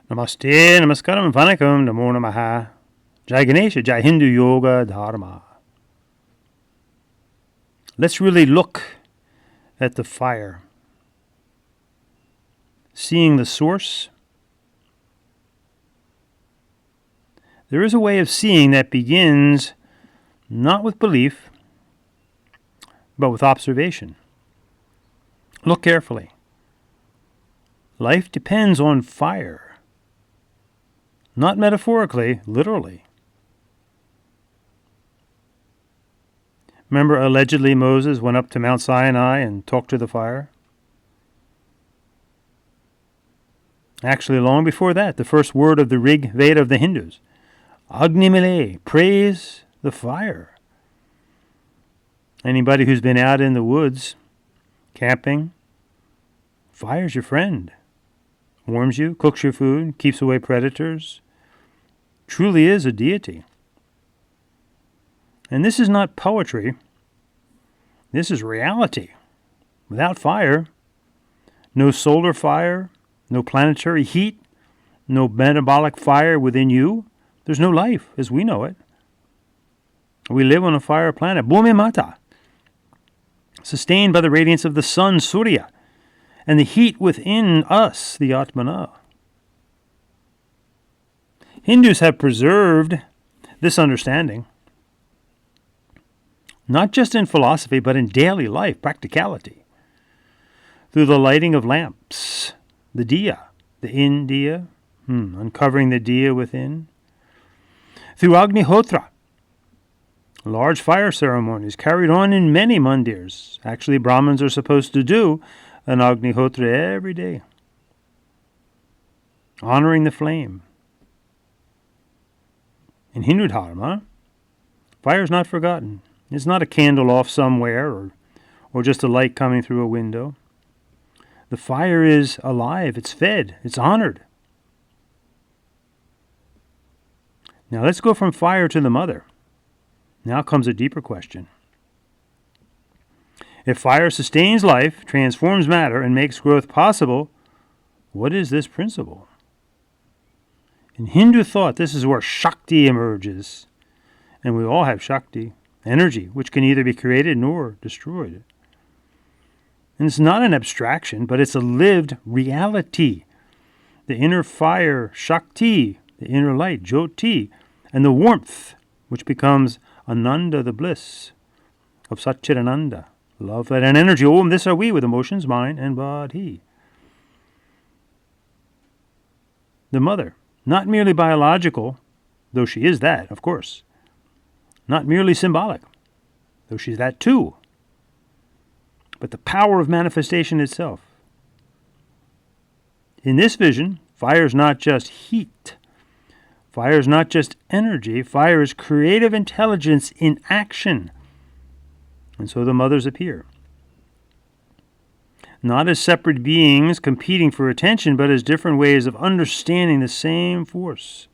Namaste, Namaskaram, Vanakkam, Namo Namaha. Jai Ganesha, Jai Hindu Yoga Dharma. Let's really look at the fire. Seeing the source. There is a way of seeing that begins not with belief, but with observation. Look carefully. Life depends on fire. Not metaphorically, literally. Remember, allegedly Moses went up to Mount Sinai and talked to the fire? Actually, long before that, the first word of the Rig Veda of the Hindus, Agnim, praise the fire. Anybody who's been out in the woods, camping, fire's your friend. Warms you, cooks your food, keeps away predators. Truly is a deity. And this is not poetry. This is reality. Without fire, no solar fire, no planetary heat, no metabolic fire within you, there's no life as we know it. We live on a fire planet, Bhumi Mata, sustained by the radiance of the sun, Surya, and the heat within us, the Atmana. Hindus have preserved this understanding, not just in philosophy, but in daily life, practicality, through the lighting of lamps, the diya, the in-diya, uncovering the diya within, through Agnihotra, large fire ceremonies carried on in many mandirs. Actually, Brahmins are supposed to do an Agnihotra every day, honoring the flame. In Hindu Dharma, fire is not forgotten. It's not a candle off somewhere or just a light coming through a window. The fire is alive, it's fed, it's honored. Now let's go from fire to the mother. Now comes a deeper question. If fire sustains life, transforms matter, and makes growth possible, what is this principle? In Hindu thought, this is where Shakti emerges. And we all have Shakti, energy, which can neither be created nor destroyed. And it's not an abstraction, but it's a lived reality. The inner fire, Shakti, the inner light, Jyoti, and the warmth, which becomes Ananda, the bliss of Satchidananda, love, light, and energy. Oh, and this are we with emotions, mind, and body. The mother, not merely biological, though she is that, of course. Not merely symbolic, though she's that too. But the power of manifestation itself. In this vision, fire is not just heat. Fire is not just energy. Fire is creative intelligence in action. And so the mothers appear. Not as separate beings competing for attention, but as different ways of understanding the same force.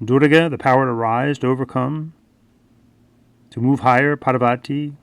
Durga, the power to rise, to overcome, to move higher, Parvati.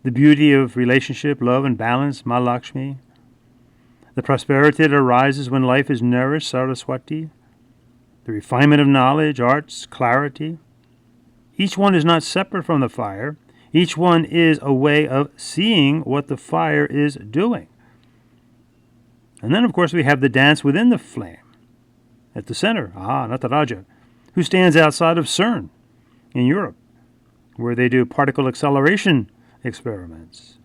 The beauty of relationship, love, and balance, Ma Lakshmi. The prosperity that arises when life is nourished, Saraswati. The refinement of knowledge, arts, clarity. Each one is not separate from the fire. Each one is a way of seeing what the fire is doing. And then, of course, we have the dance within the flame. At the center, Nataraja, who stands outside of CERN in Europe, where they do particle acceleration experiments.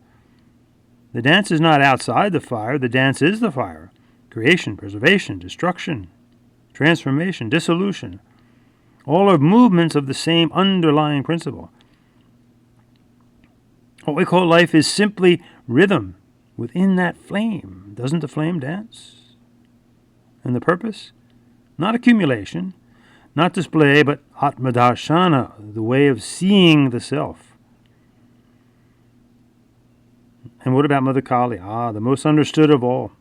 The dance is not outside the fire. The dance is the fire. Creation, preservation, destruction, transformation, dissolution. All are movements of the same underlying principle. What we call life is simply rhythm within that flame. Doesn't the flame dance? And the purpose? Not accumulation, not display, but Atmadarshana, the way of seeing the self. And what about Mother Kali? The most understood of all.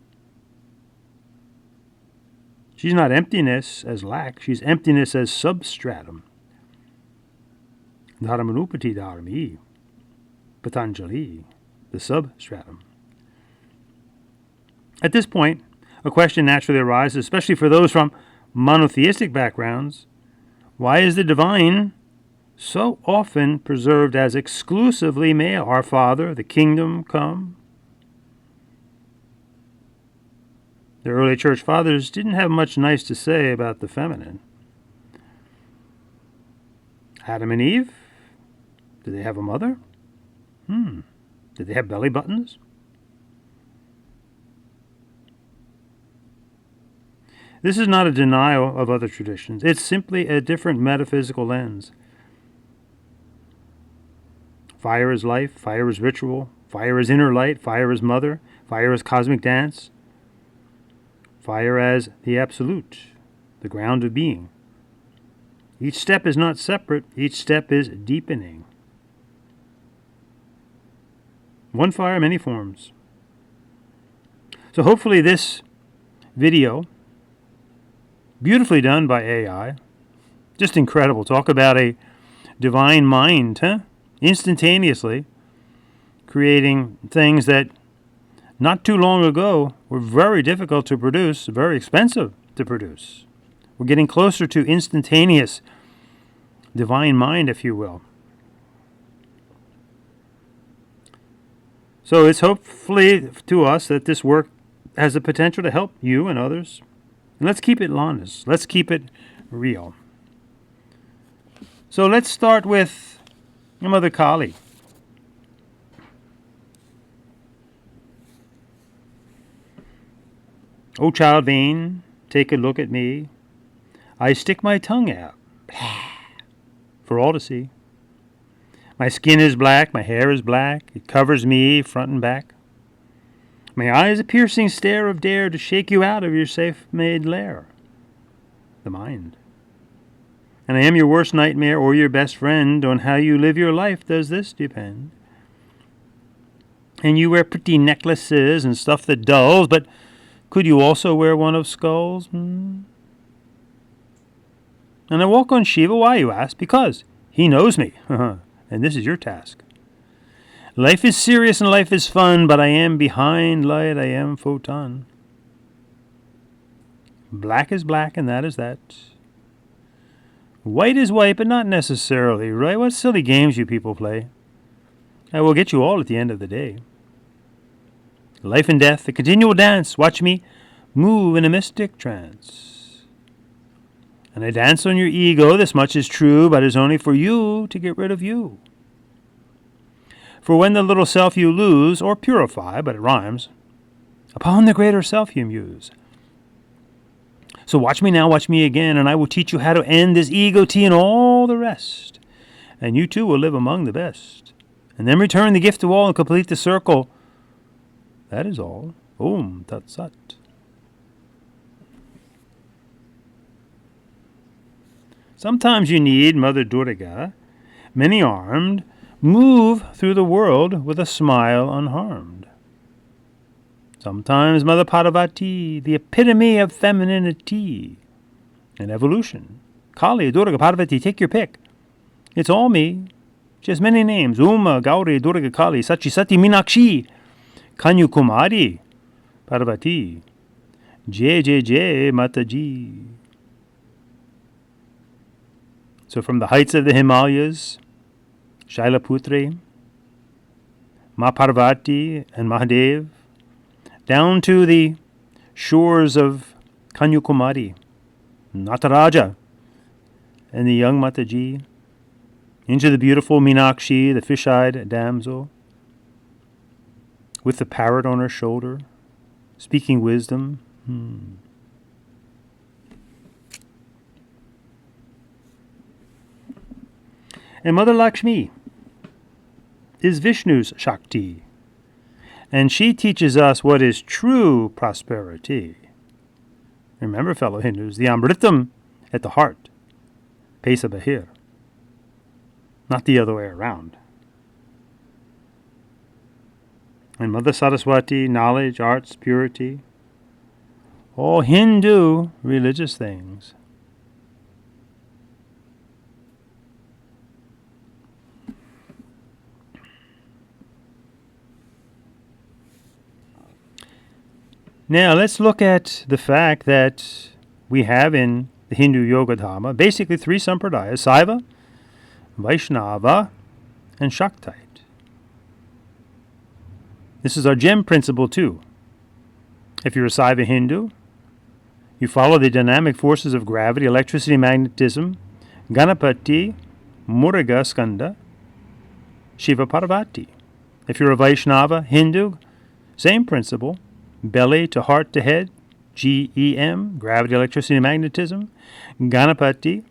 She's not emptiness as lack, she's emptiness as substratum. Dharamanupati Dharmi, Patanjali, the substratum. At this point, a question naturally arises, especially for those from monotheistic backgrounds. Why is the divine so often preserved as exclusively male? Our Father, the kingdom come. The early church fathers didn't have much nice to say about the feminine. Adam and Eve, did they have a mother? Did they have belly buttons? This is not a denial of other traditions. It's simply a different metaphysical lens. Fire is life, fire is ritual, fire is inner light, fire is mother, fire is cosmic dance, fire as the absolute, the ground of being. Each step is not separate, each step is deepening. One fire, many forms. So hopefully this video, beautifully done by AI, just incredible. Talk about a divine mind, huh? Instantaneously creating things that not too long ago were very difficult to produce, very expensive to produce. We're getting closer to instantaneous divine mind, if you will. So it's hopefully to us that this work has the potential to help you and others. And let's keep it honest. Let's keep it real. So let's start with Mother Kali. O child vain, take a look at me. I stick my tongue out for all to see. My skin is black, my hair is black, it covers me front and back. My eyes a piercing stare of dare to shake you out of your safe-made lair, the mind. And I am your worst nightmare or your best friend. On how you live your life does this depend. And you wear pretty necklaces and stuff that dulls, but could you also wear one of skulls? And I walk on Shiva, why, you ask? Because he knows me, and this is your task. Life is serious and life is fun, but I am behind light, I am photon. Black is black, and that is that. White is white, but not necessarily, right? What silly games you people play. I will get you all at the end of the day. Life and death, a continual dance. Watch me move in a mystic trance. And I dance on your ego, this much is true, but it's only for you to get rid of you. For when the little self you lose, or purify, but it rhymes, upon the greater self you muse. So watch me now, watch me again, and I will teach you how to end this ego tea and all the rest. And you too will live among the best. And then return the gift to all and complete the circle. That is all. Om Tat Sat. Sometimes you need Mother Durga, many-armed, move through the world with a smile unharmed. Sometimes Mother Parvati, the epitome of femininity and evolution. Kali, Durga, Parvati, take your pick. It's all me. She has many names. Uma, Gauri, Durga, Kali, Sachi, Sati, Meenakshi, Kanyakumari, Parvati, Jai, Mataji. So from the heights of the Himalayas, Shailaputri, Ma Parvati and Mahadev, down to the shores of Kanyakumari, Nataraja, and the young Mataji, into the beautiful Meenakshi, the fish-eyed damsel, with the parrot on her shoulder, speaking wisdom. And Mother Lakshmi is Vishnu's Shakti, and she teaches us what is true prosperity. Remember, fellow Hindus, the Amritam at the heart, Pesa Bahir, not the other way around. And Mother Saraswati, knowledge, arts, purity, all Hindu religious things. Now let's look at the fact that we have in the Hindu Yoga Dharma basically three sampradayas: Saiva, Vaishnava, and Shaktite. This is our gem principle too. If you're a Saiva Hindu, you follow the dynamic forces of gravity, electricity, magnetism, Ganapati, Muruga Skanda, Shiva Parvati. If you're a Vaishnava Hindu, same principle, belly to heart to head, GEM, gravity, electricity, magnetism, Ganapati,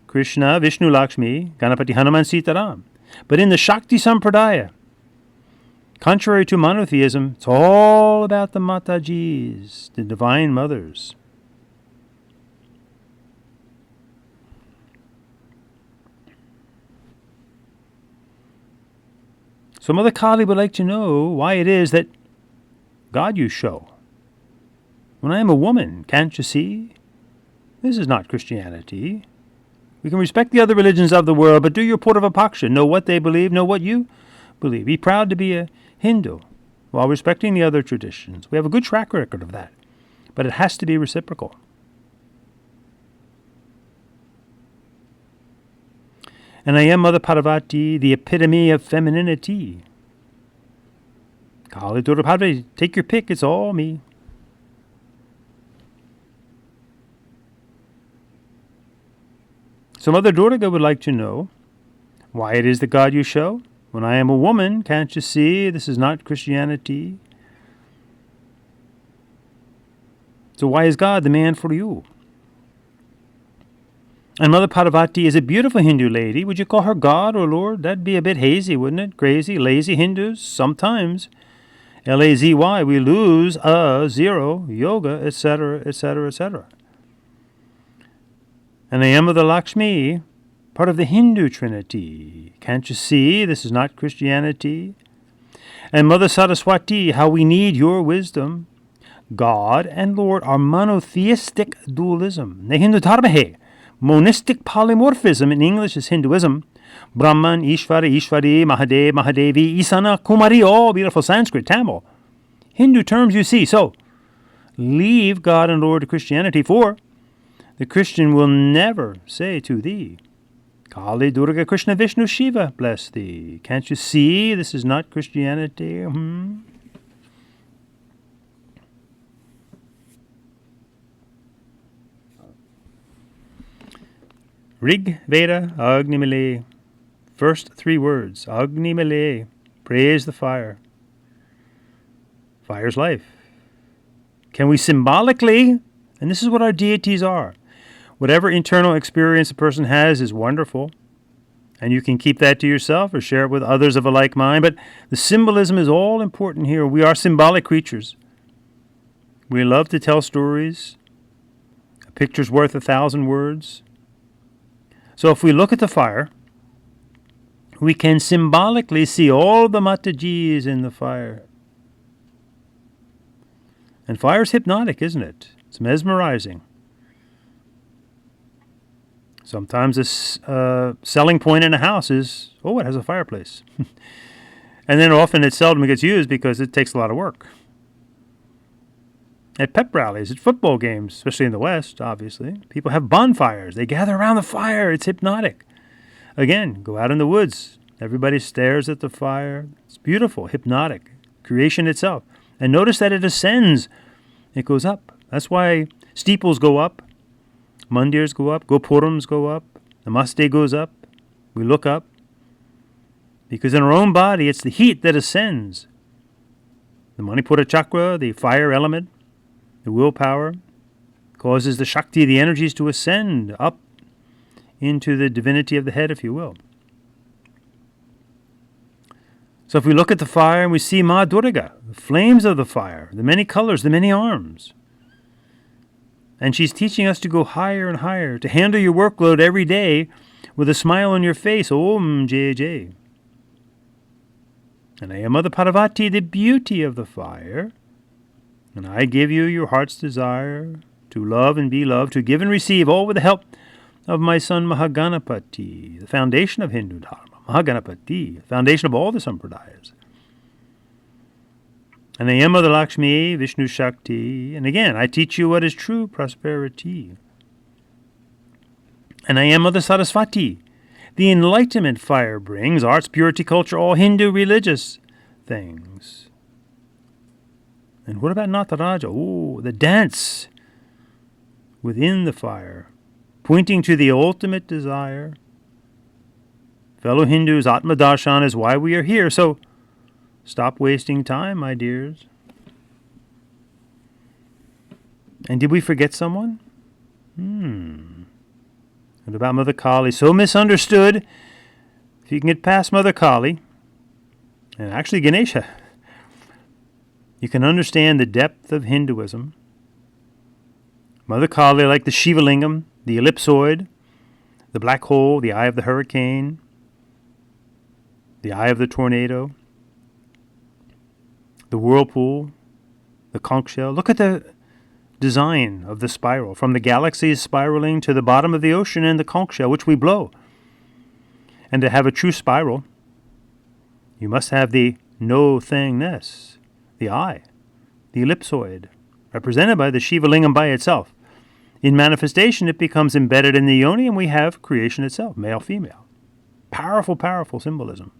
Krishna, Vishnu, Lakshmi, Ganapati, Hanuman, Sitaram. But in the Shakti Sampradaya, contrary to monotheism, it's all about the Matajis, the divine mothers. So Mother Kali would like to know why it is that God you show. When I am a woman, can't you see? This is not Christianity. We can respect the other religions of the world, but do your Purva-paksha. Know what they believe, know what you believe. Be proud to be a Hindu while respecting the other traditions. We have a good track record of that, but it has to be reciprocal. And I am Mother Parvati, the epitome of femininity. Kali Durga Parvati, take your pick, it's all me. So Mother Durga would like to know why it is the God you show. When I am a woman, can't you see this is not Christianity? So why is God the man for you? And Mother Parvati is a beautiful Hindu lady. Would you call her God or Lord? That'd be a bit hazy, wouldn't it? Crazy, lazy Hindus, sometimes. L-A-Z-Y, we lose a zero, yoga, etc., etc., etc. And I am Mother Lakshmi, part of the Hindu Trinity. Can't you see this is not Christianity? And Mother Saraswati, how we need your wisdom. God and Lord are monotheistic dualism. Ne Hindu dharma hai. Monistic polymorphism in English is Hinduism. Brahman, Ishvara, Ishvari, Mahadev, Mahadevi, Isana, Kumari, all beautiful Sanskrit, Tamil. Hindu terms you see. So, leave God and Lord to Christianity, for the Christian will never say to thee, Kali, Durga, Krishna, Vishnu, Shiva, bless thee. Can't you see this is not Christianity? Rig Veda Agnimale. First three words. Agnimale. Praise the fire. Fire's life. Can we symbolically, and this is what our deities are, whatever internal experience a person has is wonderful, and you can keep that to yourself or share it with others of a like mind, but the symbolism is all important here. We are symbolic creatures. We love to tell stories. A picture's worth 1,000 words. So if we look at the fire, we can symbolically see all the Matajis in the fire. And fire's hypnotic, isn't it? It's mesmerizing. Sometimes a selling point in a house is, it has a fireplace. And then often it seldom gets used because it takes a lot of work. At pep rallies, at football games, especially in the West, obviously, people have bonfires. They gather around the fire. It's hypnotic. Again, go out in the woods. Everybody stares at the fire. It's beautiful, hypnotic, creation itself. And notice that it ascends. It goes up. That's why steeples go up. Mandirs go up. Gopurams go up. Namaste goes up. We look up. Because in our own body, it's the heat that ascends. The Manipura chakra, the fire element, the willpower, causes the Shakti, the energies, to ascend up into the divinity of the head, if you will. So if we look at the fire and we see Ma Durga, the flames of the fire, the many colors, the many arms, and she's teaching us to go higher and higher, to handle your workload every day with a smile on your face. Om Jai Jai. And I am Mother Parvati, the beauty of the fire. And I give you your heart's desire to love and be loved, to give and receive, all with the help of my son Mahaganapati, the foundation of Hindu Dharma. Mahaganapati, the foundation of all the sampradayas. And I am Mother Lakshmi, Vishnu Shakti. And again, I teach you what is true prosperity. And I am Mother Saraswati. The enlightenment fire brings arts, purity, culture, all Hindu religious things. And what about Nataraja? Oh, the dance within the fire, pointing to the ultimate desire. Fellow Hindus, Atma Darshan is why we are here, so stop wasting time, my dears. And did we forget someone? What about Mother Kali? So misunderstood. If you can get past Mother Kali, and actually Ganesha, you can understand the depth of Hinduism. Mother Kali, like the Shiva Lingam, the ellipsoid, the black hole, the eye of the hurricane, the eye of the tornado, the whirlpool, the conch shell. Look at the design of the spiral, from the galaxies spiraling to the bottom of the ocean and the conch shell, which we blow. And to have a true spiral, you must have the no-thingness, the eye, the ellipsoid, represented by the Shiva Lingam by itself. In manifestation, it becomes embedded in the yoni, and we have creation itself, male, female. Powerful, powerful symbolism.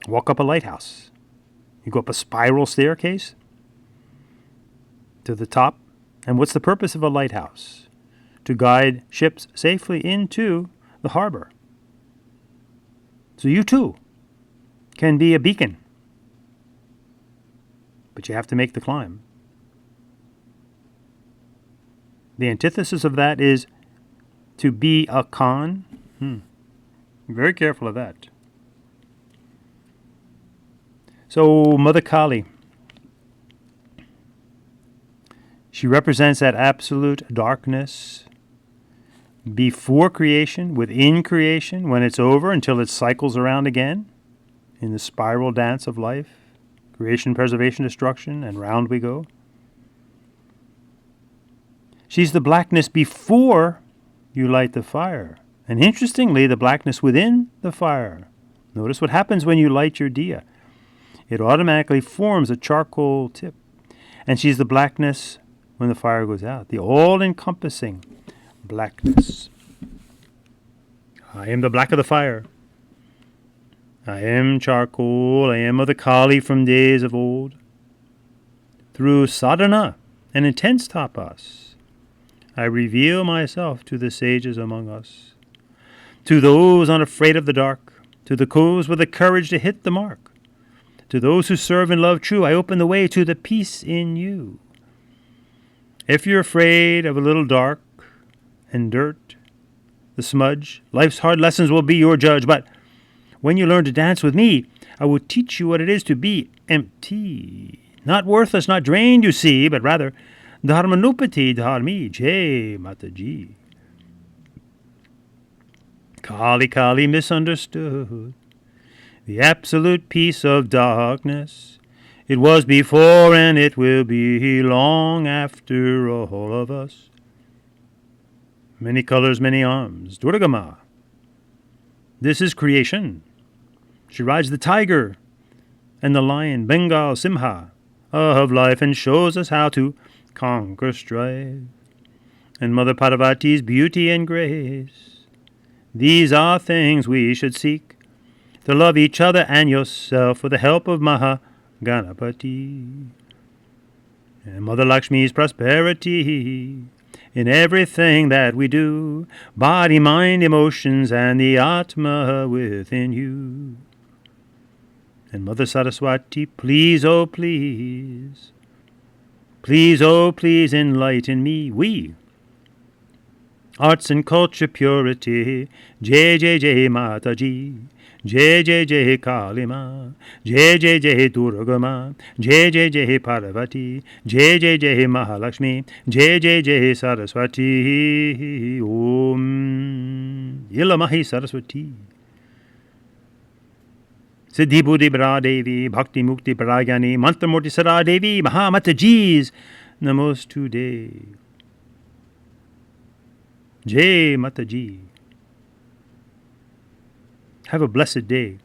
Walk up a lighthouse. You go up a spiral staircase to the top. And what's the purpose of a lighthouse? To guide ships safely into the harbor. So you too can be a beacon. But you have to make the climb. The antithesis of that is to be a con. Very careful of that. So Mother Kali, she represents that absolute darkness before creation, within creation, when it's over, until it cycles around again in the spiral dance of life. Creation, preservation, destruction, and round we go. She's the blackness before you light the fire. And interestingly, the blackness within the fire. Notice what happens when you light your diya. It automatically forms a charcoal tip. And she's the blackness when the fire goes out. The all-encompassing blackness. I am the black of the fire. I am charcoal. I am Mother Kali from days of old. Through sadhana and intense tapas, I reveal myself to the sages among us. To those unafraid of the dark. To those with the courage to hit the mark. To those who serve and love true, I open the way to the peace in you. If you're afraid of a little dark and dirt, the smudge, life's hard lessons will be your judge. But when you learn to dance with me, I will teach you what it is to be empty. Not worthless, not drained, you see, but rather dharmanupati dharmi, Jai Mataji. Kali Kali misunderstood. The absolute peace of darkness. It was before and it will be long after all of us. Many colors, many arms. Durga Ma. This is creation. She rides the tiger and the lion, Bengal Simha, of life, and shows us how to conquer strife. And Mother Parvati's beauty and grace. These are things we should seek. To love each other and yourself with the help of Maha Ganapati. And Mother Lakshmi's prosperity in everything that we do. Body, mind, emotions, and the Atma within you. And Mother Saraswati, please, oh please. Please, oh please, enlighten me. We. Arts and culture, purity. Jai Jai Jai Mataji. Jai Jai Jai Kali Ma, Jai Jai Jai Durga Ma, Jai Jai Jai Parvati, Jai Jai Jai Mahalakshmi, Jai Jai Jai Saraswati, Om Ilamahi Saraswati. Siddhi Buddhi Bara Devi, Bhakti Mukti Parayani, Mantramurti Sara Devi, Mahamataji's Namostude. Jai Mataji. Have a blessed day.